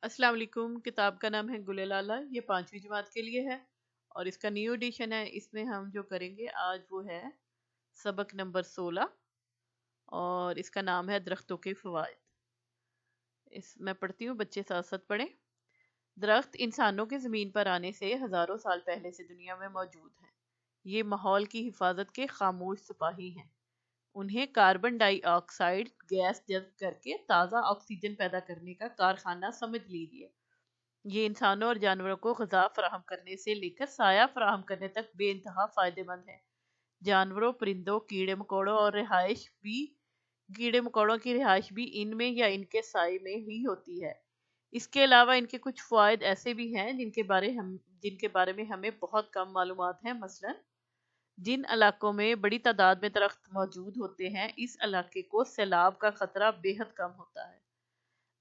السلام علیکم۔ کتاب کا نام ہے گلے لالا، یہ 5ویں جماعت کے لیے ہے اور اس کا نیو ایڈیشن ہے۔ اس میں ہم جو کریں گے آج وہ ہے سبق نمبر 16 اور اس کا نام ہے درختوں کے فوائد۔ میں پڑھتی ہوں، بچے ساتھ ساتھ پڑھیں۔ درخت انسانوں کے زمین پر آنے سے ہزاروں سال پہلے سے دنیا میں موجود ہیں۔ یہ ماحول کی حفاظت کے خاموش سپاہی ہیں۔ انہیں کاربن ڈائی آکسائیڈ گیس جذب کر کے تازہ آکسیجن پیدا کرنے کا کارخانہ سمجھ لیجیے۔ یہ انسانوں اور جانوروں کو غذا فراہم کرنے سے لے کر سایہ فراہم کرنے تک بے انتہا فائدہ مند ہے۔ جانوروں، پرندوں، کیڑے مکوڑوں کی رہائش بھی ان میں یا ان کے سائے میں ہی ہوتی ہے۔ اس کے علاوہ ان کے کچھ فوائد ایسے بھی ہیں جن کے بارے میں ہمیں بہت کم معلومات ہیں۔ مثلا جن علاقوں میں بڑی تعداد میں درخت موجود ہوتے ہیں، اس علاقے کو سیلاب کا خطرہ بے حد کم ہوتا ہے۔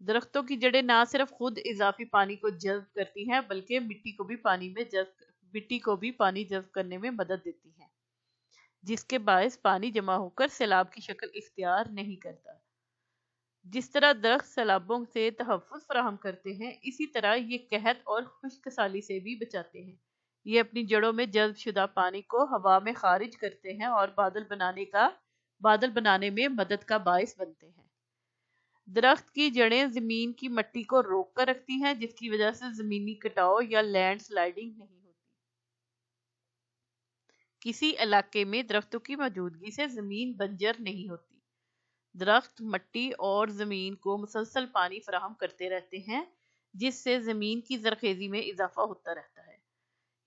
درختوں کی جڑیں نہ صرف خود اضافی پانی کو جذب کرتی ہیں بلکہ مٹی کو بھی پانی جذب کرنے میں مدد دیتی ہیں، جس کے باعث پانی جمع ہو کر سیلاب کی شکل اختیار نہیں کرتا۔ جس طرح درخت سیلابوں سے تحفظ فراہم کرتے ہیں، اسی طرح یہ قحط اور خشک سالی سے بھی بچاتے ہیں۔ یہ اپنی جڑوں میں جذب شدہ پانی کو ہوا میں خارج کرتے ہیں اور بادل بنانے میں مدد کا باعث بنتے ہیں۔ درخت کی جڑیں زمین کی مٹی کو روک کر رکھتی ہیں، جس کی وجہ سے زمینی کٹاؤ یا لینڈ سلائڈنگ نہیں ہوتی۔ کسی علاقے میں درختوں کی موجودگی سے زمین بنجر نہیں ہوتی۔ درخت مٹی اور زمین کو مسلسل پانی فراہم کرتے رہتے ہیں، جس سے زمین کی زرخیزی میں اضافہ ہوتا رہتا ہے۔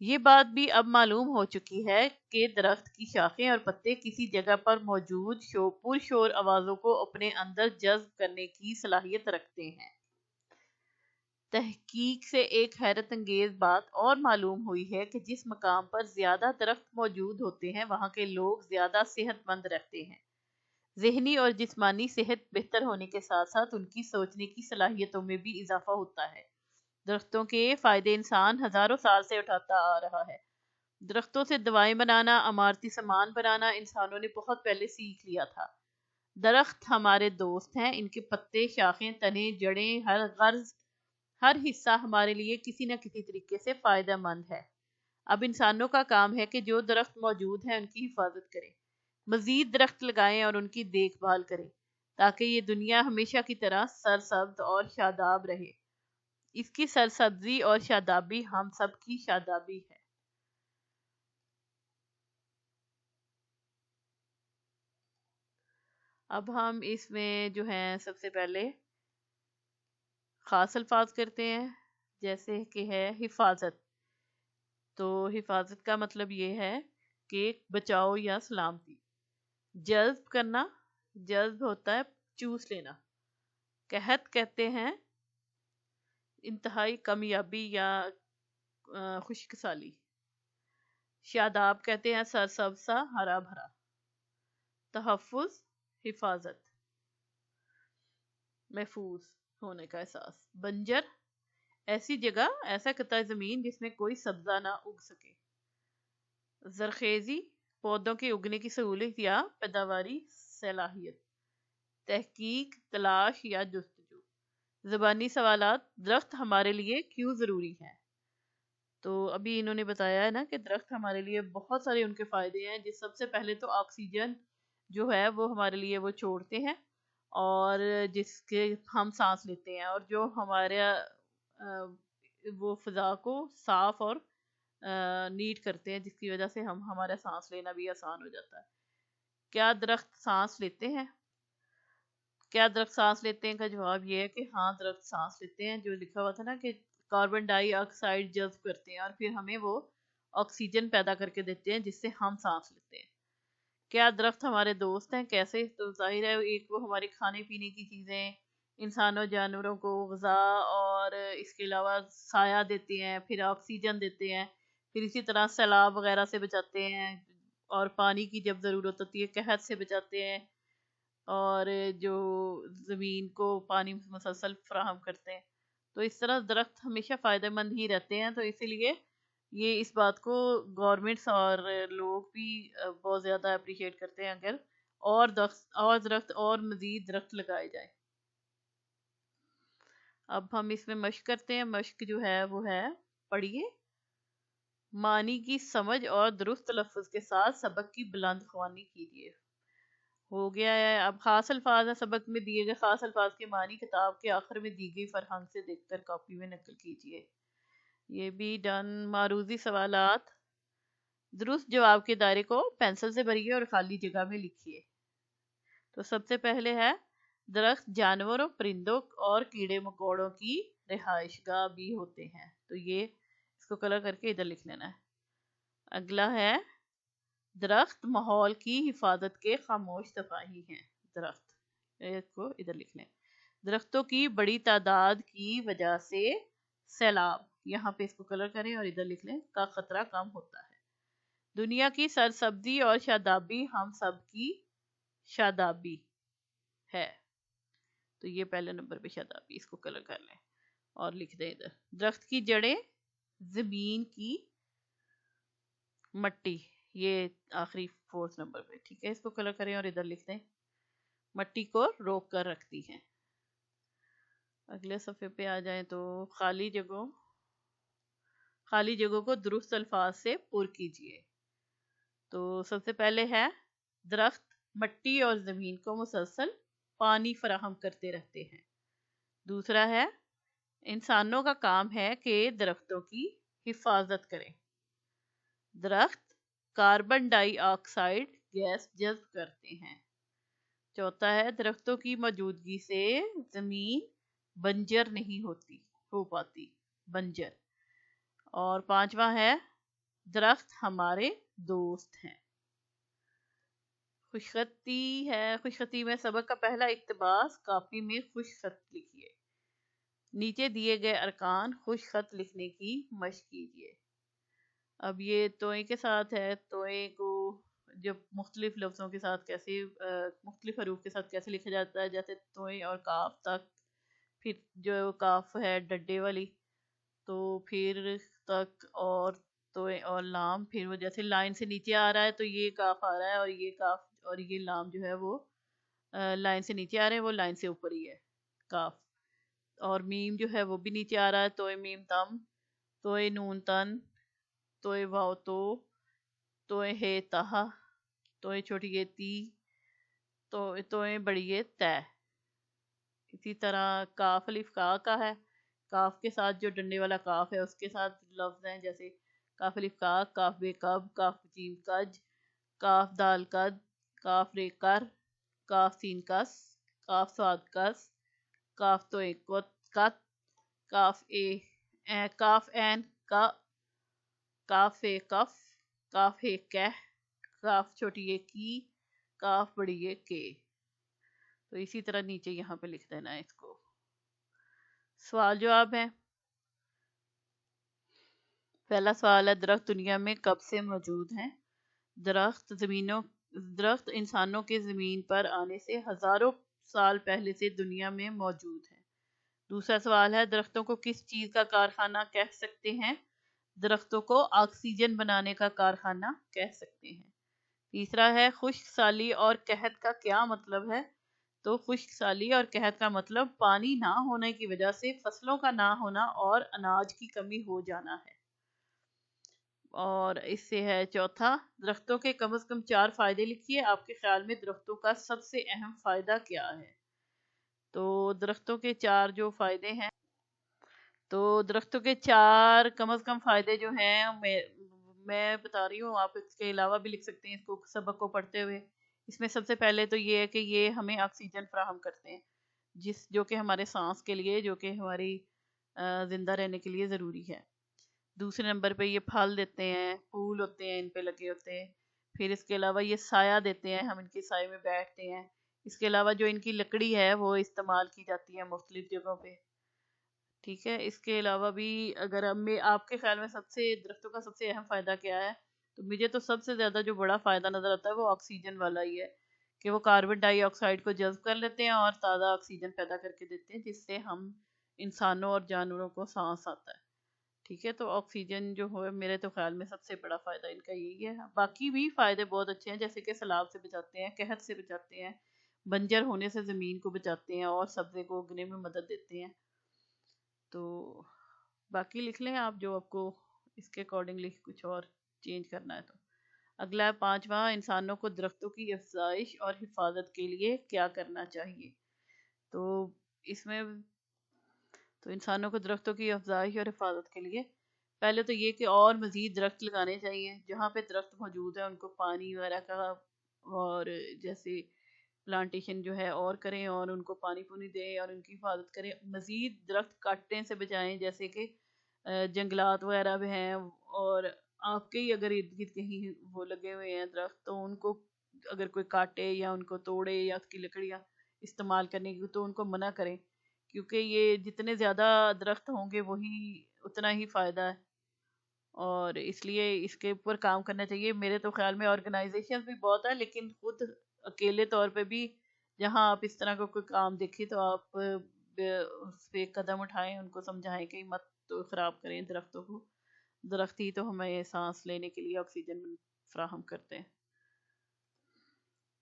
یہ بات بھی اب معلوم ہو چکی ہے کہ درخت کی شاخیں اور پتے کسی جگہ پر موجود پرشور آوازوں کو اپنے اندر جذب کرنے کی صلاحیت رکھتے ہیں۔ تحقیق سے ایک حیرت انگیز بات اور معلوم ہوئی ہے کہ جس مقام پر زیادہ درخت موجود ہوتے ہیں، وہاں کے لوگ زیادہ صحت مند رہتے ہیں۔ ذہنی اور جسمانی صحت بہتر ہونے کے ساتھ ساتھ ان کی سوچنے کی صلاحیتوں میں بھی اضافہ ہوتا ہے۔ درختوں کے فائدے انسان ہزاروں سال سے اٹھاتا آ رہا ہے۔ درختوں سے دوائیں بنانا، عمارتی سامان بنانا انسانوں نے بہت پہلے سیکھ لیا تھا۔ درخت ہمارے دوست ہیں۔ ان کے پتے، شاخیں، تنے، جڑیں، ہر حصہ ہمارے لیے کسی نہ کسی طریقے سے فائدہ مند ہے۔ اب انسانوں کا کام ہے کہ جو درخت موجود ہیں ان کی حفاظت کریں، مزید درخت لگائیں اور ان کی دیکھ بھال کریں تاکہ یہ دنیا ہمیشہ کی طرح سرسبز اور شاداب رہے۔ اس کی سرسبزی اور شادابی ہم سب کی شادابی ہے۔ اب ہم اس میں جو ہیں سب سے پہلے خاص الفاظ کرتے ہیں، جیسے کہ ہے حفاظت۔ تو حفاظت کا مطلب یہ ہے کہ بچاؤ یا سلامتی۔ جذب کرنا، جذب ہوتا ہے چوس لینا۔ قحط کہتے ہیں انتہائی کمیابی یا خشک سالی۔ شاداب کہتے ہیں سرسبز سا، ہرا بھرا۔ تحفظ، حفاظت، محفوظ ہونے کا احساس۔ بنجر، ایسی جگہ، ایسا قطع زمین جس میں کوئی سبزہ نہ اگ سکے۔ زرخیزی، پودوں کے اگنے کی سہولت یا پیداواری صلاحیت۔ تحقیق، تلاش یا جستجو۔ زبانی سوالات، درخت ہمارے لیے کیوں ضروری ہیں؟ تو ابھی انہوں نے بتایا ہے نا کہ درخت ہمارے لیے بہت سارے ان کے فائدے ہیں، جس سب سے پہلے تو آکسیجن جو ہے وہ ہمارے لیے وہ چھوڑتے ہیں اور جس کے ہم سانس لیتے ہیں، اور جو ہمارے وہ فضا کو صاف اور نیٹ کرتے ہیں، جس کی وجہ سے ہمارا سانس لینا بھی آسان ہو جاتا ہے۔ کیا درخت سانس لیتے ہیں؟ کیا درخت سانس لیتے ہیں کا جواب یہ ہے کہ ہاں، درخت سانس لیتے ہیں۔ جو لکھا ہوا تھا نا کہ کاربن ڈائی آکسائیڈ جذب کرتے ہیں اور پھر ہمیں وہ آکسیجن پیدا کر کے دیتے ہیں جس سے ہم سانس لیتے ہیں۔ کیا درخت ہمارے دوست ہیں؟ کیسے؟ تو ظاہر ہے ایک وہ ہمارے کھانے پینے کی چیزیں، انسانوں جانوروں کو غذا، اور اس کے علاوہ سایہ دیتے ہیں، پھر آکسیجن دیتے ہیں، پھر اسی طرح سیلاب وغیرہ سے بچاتے ہیں، اور پانی کی جب ضرورت ہوتی ہے قحط سے بچاتے ہیں، اور جو زمین کو پانی مسلسل فراہم کرتے ہیں۔ تو اس طرح درخت ہمیشہ فائدہ مند ہی رہتے ہیں۔ تو اسی لیے یہ اس بات کو گورنمنٹس اور لوگ بھی بہت زیادہ اپریشیٹ کرتے ہیں اگر اور درخت اور مزید درخت لگائے جائیں۔ اب ہم اس میں مشق کرتے ہیں. مشق جو ہے وہ ہے، پڑھیے. معنی کی سمجھ اور درست تلفظ کے ساتھ سبق کی بلند خوانی کیجیے. ہو گیا ہے. اب خاص الفاظ ہیں سبق میں دیے گئے خاص الفاظ کے معنی کتاب کے آخر میں دی گئی فرہنگ سے دیکھ کر کاپی میں نقل کیجیے. یہ بھی ڈن. معروضی سوالات. درست جواب کے دائرے کو پینسل سے بھریے اور خالی جگہ میں لکھیے. تو سب سے پہلے ہے درخت جانوروں، پرندوں اور کیڑے مکوڑوں کی رہائش گاہ بھی ہوتے ہیں. تو یہ اس کو کلر کر کے ادھر لکھ لینا ہے. اگلا ہے درخت ماحول کی حفاظت کے خاموش سپاہی ہیں. درخت اس کو ادھر لکھ لیں. درختوں کی بڑی تعداد کی وجہ سے سیلاب، یہاں پہ اس کو کلر کریں اور ادھر لکھ لیں، کا خطرہ کم ہوتا ہے. دنیا کی سرسبزی اور شادابی ہم سب کی شادابی ہے. تو یہ پہلے نمبر پہ شادابی، اس کو کلر کر لیں اور لکھ دیں ادھر. درخت کی جڑیں زمین کی مٹی، یہ آخری 4 نمبر پہ. ٹھیک ہے، اس کو کلر کریں اور ادھر لکھ دیں، مٹی کو روک کر رکھتی ہیں. اگلے صفحے پہ آ جائیں تو خالی جگہوں کو درست الفاظ سے پر کیجیے. تو سب سے پہلے ہے درخت مٹی اور زمین کو مسلسل پانی فراہم کرتے رہتے ہیں. دوسرا ہے انسانوں کا کام ہے کہ درختوں کی حفاظت کریں. درخت کاربن ڈائی آکسائڈ گیس جذب کرتے ہیں. چوتھا ہے درختوں کی موجودگی سے زمین بنجر نہیں ہو پاتی، بنجر. اور پانچواں ہے درخت ہمارے دوست ہیں. خوشخطی ہے. خوشخطی میں سبق کا پہلا اقتباس، کاپی میں خوش خط لکھیے. نیچے دیے گئے ارکان خوش خط لکھنے کی مشق کیجیے. اب یہ توئے کے ساتھ ہے. توئے کو جب مختلف لفظوں کے ساتھ کیسے مختلف حروف کے ساتھ کیسے لکھا جاتا ہے، جیسے توئے اور کاف تک، پھر جو کاف ہے ڈڈے والی، تو پھر تک اور توئے اور لام، پھر وہ جیسے لائن سے نیچے آ رہا ہے تو یہ کاف آ رہا ہے، اور یہ کاف اور یہ لام جو ہے وہ لائن سے نیچے آ رہے ہیں، وہ لائن سے اوپر ہی ہے کاف. اور میم جو ہے وہ بھی نیچے آ رہا ہے، توئے میم تم، توئے نون تن، توئے واو تو، توئے ہے تہا، توئے چھوٹی یہ تی، توئے بڑی یہ تے. اسی طرح کاف الف کا ہے. کاف کے ساتھ جو ڈنڈے والا کاف ہے اس کے ساتھ لفظ ہیں، جیسے کاف الف کا، کاف بے کب، کاف جیم کج، کاف دال کد، کاف رے کر، کاف سین کس، کاف سواد کس، کاف تو کت، کاف کاف این کا، کاف اے کف، کاف ہے کہہ، کاف چھوٹی یہ کی، کاف بڑی یہ کے. تو اسی طرح نیچے یہاں پہ لکھ دینا ہے اس کو. سوال جواب ہے. پہلا سوال ہے درخت دنیا میں کب سے موجود ہیں؟ درخت انسانوں کے زمین پر آنے سے ہزاروں سال پہلے سے دنیا میں موجود ہیں. دوسرا سوال ہے درختوں کو کس چیز کا کارخانہ کہہ سکتے ہیں؟ درختوں کو آکسیجن بنانے کا کارخانہ کہہ سکتے ہیں. تیسرا ہے خشک سالی اور قحط کا کیا مطلب ہے؟ تو خشک سالی اور قحط کا مطلب پانی نہ ہونے کی وجہ سے فصلوں کا نہ ہونا اور اناج کی کمی ہو جانا ہے. اور اس سے ہے چوتھا درختوں کے کم از کم 4 فائدے لکھیے. آپ کے خیال میں درختوں کا سب سے اہم فائدہ کیا ہے؟ تو درختوں کے 4 جو فائدے ہیں، تو درختوں کے 4 کم از کم فائدے جو ہیں میں بتا رہی ہوں، آپ اس کے علاوہ بھی لکھ سکتے ہیں اس کو سبق کو پڑھتے ہوئے. اس میں سب سے پہلے تو یہ ہے کہ یہ ہمیں آکسیجن فراہم کرتے ہیں، جو کہ ہمارے سانس کے لیے، جو کہ ہماری زندہ رہنے کے لیے ضروری ہے. دوسرے نمبر پہ یہ پھل دیتے ہیں، پھول ہوتے ہیں ان پہ لگے ہوتے ہیں. پھر اس کے علاوہ یہ سایہ دیتے ہیں، ہم ان کے سائے میں بیٹھتے ہیں. اس کے علاوہ جو ان کی لکڑی ہے وہ استعمال کی جاتی ہے مختلف جگہوں پہ. ٹھیک ہے، اس کے علاوہ بھی اگر آپ کے خیال میں درختوں کا سب سے اہم فائدہ کیا ہے، تو مجھے تو سب سے زیادہ جو بڑا فائدہ نظر آتا ہے وہ آکسیجن والا ہی ہے، کہ وہ کاربن ڈائی آکسائڈ کو جذب کر لیتے ہیں اور تازہ آکسیجن پیدا کر کے دیتے ہیں، جس سے ہم انسانوں اور جانوروں کو سانس آتا ہے. ٹھیک ہے، تو آکسیجن جو ہے میرے تو خیال میں سب سے بڑا فائدہ ان کا یہی ہے. باقی بھی فائدے بہت اچھے ہیں، جیسے کہ سیلاب سے بچاتے ہیں، قحط سے بچاتے ہیں، بنجر ہونے سے زمین کو بچاتے ہیں اور سبزے کو اگنے میں مدد دیتے ہیں. تو باقی لکھ لیں آپ جو آپ کو اس کے اکارڈنگلی کچھ اور چینج کرنا ہے تو. اگلا ہے 5واں، انسانوں کو درختوں کی افزائش اور حفاظت کے لیے کیا کرنا چاہیے. تو اس میں تو انسانوں کو درختوں کی افزائش اور حفاظت کے لیے پہلے تو یہ کہ اور مزید درخت لگانے چاہیے. جہاں پہ درخت موجود ہیں ان کو پانی وغیرہ کا اور جیسے پلانٹیشن جو ہے اور کریں اور ان کو پانی پونی دیں اور ان کی حفاظت کریں. مزید درخت کاٹنے سے بچائیں، جیسے کہ جنگلات وغیرہ بھی ہیں اور آپ کے ہی اگر ارد گرد کہیں وہ لگے ہوئے ہیں درخت تو ان کو اگر کوئی کاٹے یا ان کو توڑے یا اس کی لکڑیاں استعمال کرنے کی تو ان کو منع کریں، کیونکہ یہ جتنے زیادہ درخت ہوں گے وہی اتنا ہی فائدہ ہے اور اس لیے اس کے اوپر کام کرنا چاہیے. میرے تو خیال میں آرگنائزیشن بھی بہت ہے، لیکن خود اکیلے طور پہ بھی جہاں آپ اس طرح کا کوئی کام دیکھیں تو آپ اس پہ قدم اٹھائیں، ان کو سمجھائیں کہ مت تو خراب کریں درختوں کو. درخت ہی تو ہمیں سانس لینے کے لیے آکسیجن فراہم کرتے ہیں.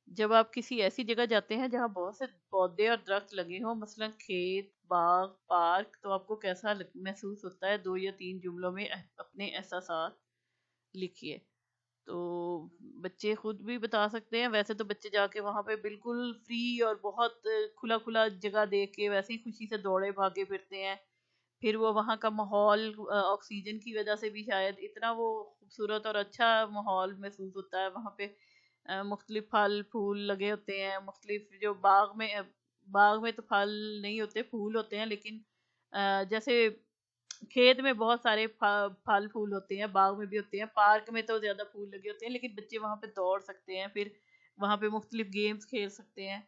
جب آپ کسی ایسی جگہ جاتے ہیں جہاں بہت سے پودے اور درخت لگے ہوں، مثلا کھیت، باغ، پارک، تو آپ کو کیسا محسوس ہوتا ہے؟ 2 یا 3 جملوں میں اپنے احساسات لکھیے. تو بچے خود بھی بتا سکتے ہیں. ویسے تو بچے جا کے وہاں پہ بالکل فری اور بہت کھلا کھلا جگہ دیکھ کے ویسے ہی خوشی سے دوڑے بھاگے پھرتے ہیں. پھر وہ وہاں کا ماحول آکسیجن کی وجہ سے بھی شاید اتنا وہ خوبصورت اور اچھا ماحول محسوس ہوتا ہے. وہاں پہ مختلف پھل پھول لگے ہوتے ہیں، مختلف جو باغ میں تو پھل نہیں ہوتے، پھول ہوتے ہیں، لیکن جیسے کھیت میں بہت سارے پھل پھول ہوتے ہیں، باغ میں بھی ہوتے ہیں، پارک میں تو زیادہ پھول لگے ہوتے ہیں، لیکن بچے وہاں پہ دوڑ سکتے ہیں، پھر وہاں پہ مختلف گیمز کھیل سکتے ہیں،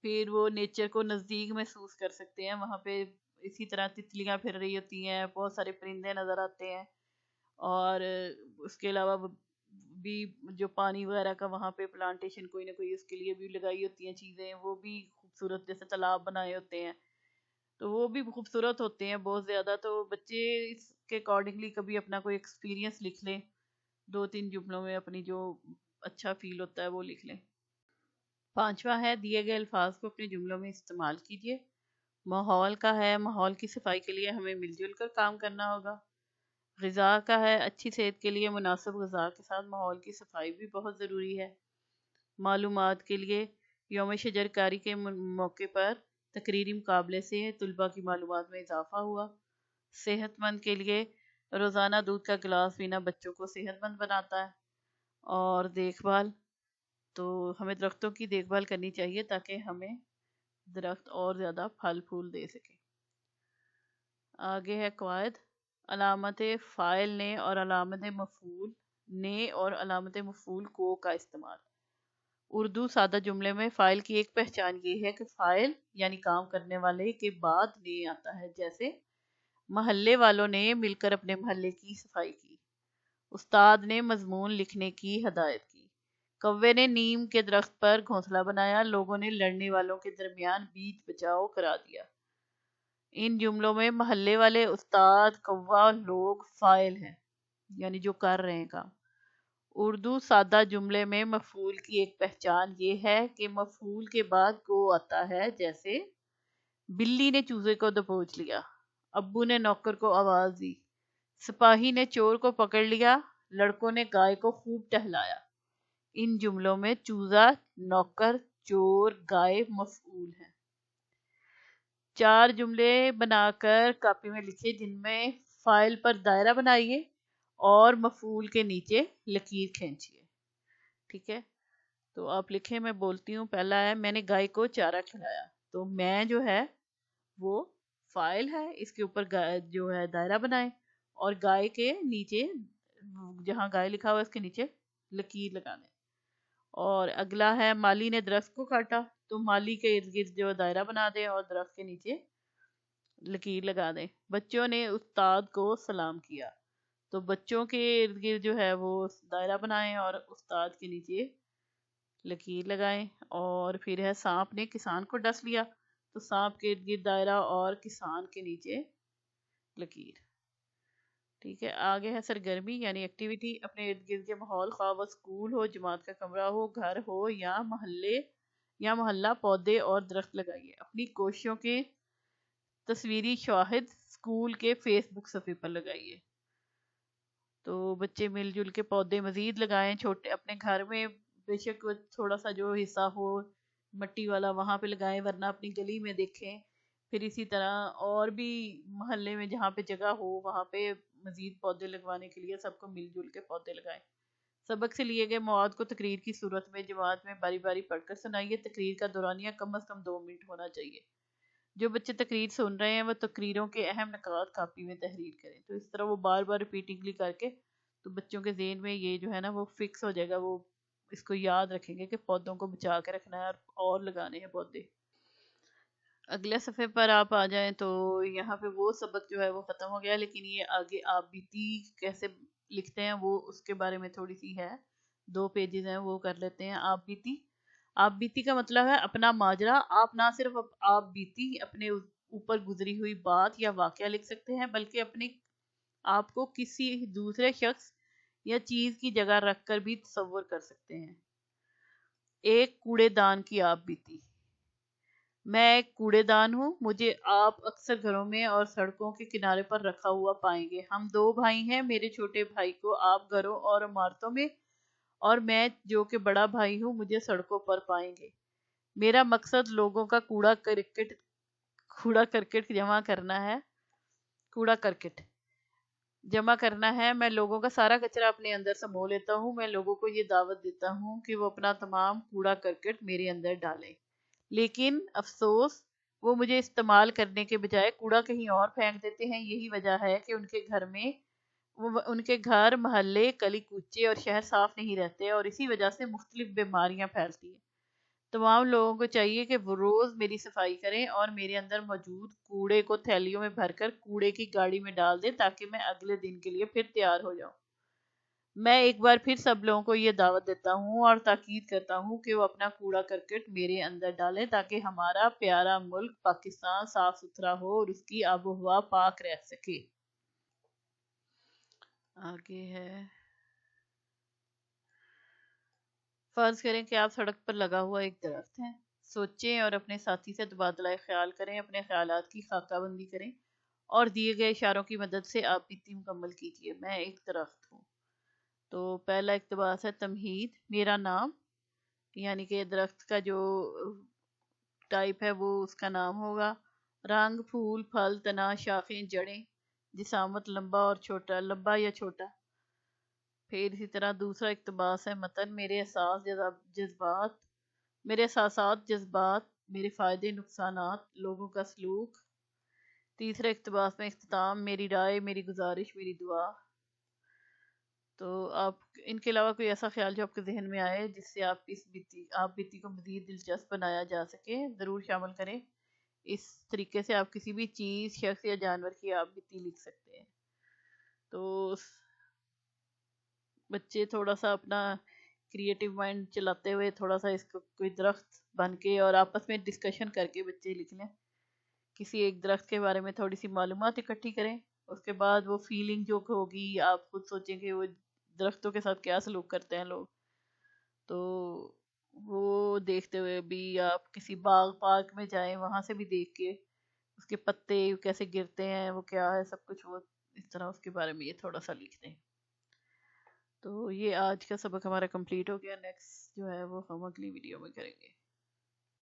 پھر وہ نیچر کو نزدیک محسوس کر سکتے ہیں. وہاں پہ اسی طرح تتلیاں پھر رہی ہوتی ہیں، بہت سارے پرندے نظر آتے ہیں، اور اس کے علاوہ بھی جو پانی وغیرہ کا وہاں پہ پلانٹیشن کوئی نہ کوئی اس کے لیے بھی لگائی ہوتی ہیں چیزیں، وہ بھی خوبصورت جیسے تالاب بنائے ہوتے ہیں تو وہ بھی خوبصورت ہوتے ہیں بہت زیادہ. تو بچے اس کے اکارڈنگلی کبھی اپنا کوئی ایکسپیرینس لکھ لیں، 2-3 جملوں میں اپنی جو اچھا فیل ہوتا ہے وہ لکھ لیں. 5واں ہے دیے گئے الفاظ کو اپنے جملوں میں استعمال کیجیے. ماحول کا ہے، ماحول کی صفائی کے لیے ہمیں مل جل کر کام کرنا ہوگا. غذا کا ہے، اچھی صحت کے لیے مناسب غذا کے ساتھ ماحول کی صفائی بھی بہت ضروری ہے. معلومات کے لیے یوم شجرکاری کے موقع پر تقریری مقابلے سے طلباء کی معلومات میں اضافہ ہوا. صحت مند کے لیے روزانہ دودھ کا گلاس پینا بچوں کو صحت مند بناتا ہے. اور دیکھ بھال، تو ہمیں درختوں کی دیکھ بھال کرنی چاہیے تاکہ ہمیں درخت اور زیادہ پھل پھول دے سکے. آگے ہے قواعد. علامت فاعل نے اور علامت مفعول نے اور علامت مفعول کو کا استعمال. اردو سادہ جملے میں فاعل کی ایک پہچان یہ ہے کہ فاعل یعنی کام کرنے والے کے بعد نے آتا ہے. جیسے محلے والوں نے مل کر اپنے محلے کی صفائی کی، استاد نے مضمون لکھنے کی ہدایت کی، کوے نے نیم کے درخت پر گھونسلہ بنایا، لوگوں نے لڑنے والوں کے درمیان بیچ بچاؤ کرا دیا. ان جملوں میں محلے والے، استاد، کوا، لوگ فاعل ہیں یعنی جو کر رہے ہیں کام. اردو سادہ جملے میں مفعول کی ایک پہچان یہ ہے کہ مفعول کے بعد کو آتا ہے. جیسے بلی نے چوزے کو دبوچ لیا، ابو نے نوکر کو آواز دی، سپاہی نے چور کو پکڑ لیا، لڑکوں نے گائے کو خوب ٹہلایا. ان جملوں میں چوزا، نوکر، چور، گائے مفعول ہیں. 4 جملے بنا کر کاپی میں لکھیے جن میں فاعل پر دائرہ بنائیے اور مفعول کے نیچے لکیر کھینچیے. ٹھیک ہے، تو آپ لکھیں، میں بولتی ہوں. پہلا ہے میں نے گائے کو چارہ کھلایا. تو میں جو ہے وہ فاعل ہے، اس کے اوپر جو ہے دائرہ بنائیں اور گائے کے نیچے جہاں گائے لکھا ہوا اس کے نیچے لکیر لگا دیں. اور اگلا ہے مالی نے درخت کو کاٹا. تو مالی کے ارد گرد جو دائرہ بنا دیں اور درخت کے نیچے لکیر لگا دیں. بچوں نے استاد کو سلام کیا. تو بچوں کے ارد گرد جو ہے وہ دائرہ بنائیں اور استاد کے نیچے لکیر لگائیں. اور پھر ہے سانپ نے کسان کو ڈس لیا. تو سانپ کے ارد گرد دائرہ اور کسان کے نیچے لکیر. ٹھیک ہے، آگے ہے سرگرمی یعنی ایکٹیویٹی. اپنے ارد گرد کے ماحول، خواہ وہ اسکول ہو، جماعت کا کمرہ ہو، گھر ہو یا محلہ، پودے اور درخت لگائیے. اپنی کوششوں کے تصویری شواہد اسکول کے فیس بک صفحے پر لگائیے۔ تو بچے مل جل کے پودے مزید لگائیں چھوٹے اپنے گھر میں، بے شک تھوڑا سا جو حصہ ہو مٹی والا وہاں پہ لگائیں، ورنہ اپنی گلی میں دیکھیں، پھر اسی طرح اور بھی محلے میں جہاں پہ جگہ ہو وہاں پہ مزید پودے لگوانے کے لیے سب کو مل جل کے پودے لگائیں۔ سبق سے لیے گئے مواد کو تقریر کی صورت میں جماعت میں باری باری پڑھ کر سنائیے۔ تقریر کا دورانیہ کم از کم 2 منٹ ہونا چاہیے۔ جو بچے تقریر سن رہے ہیں وہ تقریروں کے اہم نکات کاپی میں تحریر کریں۔ تو اس طرح وہ بار بار ریپیٹنگلی کر کے تو بچوں کے ذہن میں یہ جو ہے نا وہ فکس ہو جائے گا، وہ اس کو یاد رکھیں گے کہ پودوں کو بچا کے رکھنا ہے اور لگانے ہیں پودے۔ اگلے صفحے پر آپ آ جائیں تو یہاں پہ وہ سبق جو ہے وہ ختم ہو گیا، لیکن یہ آگے آپ بیتی کیسے لکھتے ہیں وہ اس کے بارے میں تھوڑی سی ہے، 2 پیجز ہیں وہ کر لیتے ہیں۔ آپ بیتی، آپ بیتی کا مطلب ہے اپنا ماجرا۔ آپ نہ صرف آپ بیتی اپنے اوپر گزری ہوئی بات یا واقعہ لکھ سکتے ہیں، بلکہ اپنے آپ کو کسی دوسرے شخص یا چیز کی جگہ رکھ کر بھی تصور کر سکتے ہیں۔ ایک کوڑے دان کی آپ بیتی۔ میں ایک کوڑے دان ہوں، مجھے آپ اکثر گھروں میں اور سڑکوں کے کنارے پر رکھا ہوا پائیں گے۔ ہم 2 بھائی ہیں، میرے چھوٹے بھائی کو آپ گھروں اور عمارتوں میں، اور میں جو کہ بڑا بھائی ہوں مجھے سڑکوں پر پائیں گے۔ میرا مقصد لوگوں کا کوڑا کرکٹ جمع کرنا ہے۔ میں لوگوں کا سارا کچرا اپنے اندر سمو لیتا ہوں۔ میں لوگوں کو یہ دعوت دیتا ہوں کہ وہ اپنا تمام کوڑا کرکٹ میرے اندر ڈالیں، لیکن افسوس وہ مجھے استعمال کرنے کے بجائے کوڑا کہیں اور پھینک دیتے ہیں۔ یہی وجہ ہے کہ ان کے گھر، محلے، گلی کوچے اور شہر صاف نہیں رہتے، اور اسی وجہ سے مختلف بیماریاں پھیلتی ہیں۔ تمام لوگوں کو چاہیے کہ وہ روز میری صفائی کریں اور میرے اندر موجود کوڑے کو تھیلیوں میں بھر کر کوڑے کی گاڑی میں ڈال دیں تاکہ میں اگلے دن کے لیے پھر تیار ہو جاؤں۔ میں ایک بار پھر سب لوگوں کو یہ دعوت دیتا ہوں اور تاکید کرتا ہوں کہ وہ اپنا کوڑا کرکٹ میرے اندر ڈالیں تاکہ ہمارا پیارا ملک پاکستان صاف ستھرا ہو اور اس کی آب و ہوا پاک رہ سکے۔ آگے ہے، فرض کریں کہ آپ سڑک پر لگا ہوا ایک درخت ہیں۔ سوچیں اور اپنے ساتھی سے تبادلہ خیال کریں، اپنے خیالات کی خاکہ بندی کریں اور دیے گئے اشاروں کی مدد سے آپ بیتی مکمل کیجیے۔ میں ایک درخت ہوں۔ تو پہلا اقتباس ہے تمہید، میرا نام، یعنی کہ درخت کا جو ٹائپ ہے وہ اس کا نام ہوگا۔ رنگ، پھول، پھل، تنا، شاخیں، جڑیں، جسامت، لمبا اور چھوٹا، لمبا یا چھوٹا۔ پھر اسی طرح دوسرا اقتباس ہے متن، میرے احساسات، جذبات، میرے فائدے، نقصانات، لوگوں کا سلوک۔ تیسرے اقتباس میں اختتام، میری رائے، میری گزارش، میری دعا۔ تو آپ ان کے علاوہ کوئی ایسا خیال جو آپ کے ذہن میں آئے جس سے آپ بیتی کو مزید دلچسپ بنایا جا سکے، ضرور شامل کریں۔ اس طریقے سے آپ کسی بھی چیز، شخص یا جانور کی آپ بیتی لکھ سکتے ہیں۔ تو بچے تھوڑا سا اپنا کریٹیو مائنڈ چلاتے ہوئے تھوڑا سا اس کو کوئی درخت بن کے اور آپس میں ڈسکشن کر کے بچے لکھ لیں، کسی ایک درخت کے بارے میں تھوڑی سی معلومات اکٹھی کریں، اس کے بعد وہ فیلنگ جو ہوگی آپ خود سوچیں کہ وہ درختوں کے ساتھ کیا سلوک کرتے ہیں لوگ، تو وہ دیکھتے ہوئے بھی آپ کسی باغ پارک میں جائیں، وہاں سے بھی دیکھ کے اس کے پتے کیسے گرتے ہیں، وہ کیا ہے، سب کچھ وہ اس طرح اس کے بارے میں یہ تھوڑا سا لکھ دیں۔ تو یہ آج کا سبق ہمارا کمپلیٹ ہو گیا، نیکسٹ جو ہے وہ ہم اگلی ویڈیو میں کریں گے۔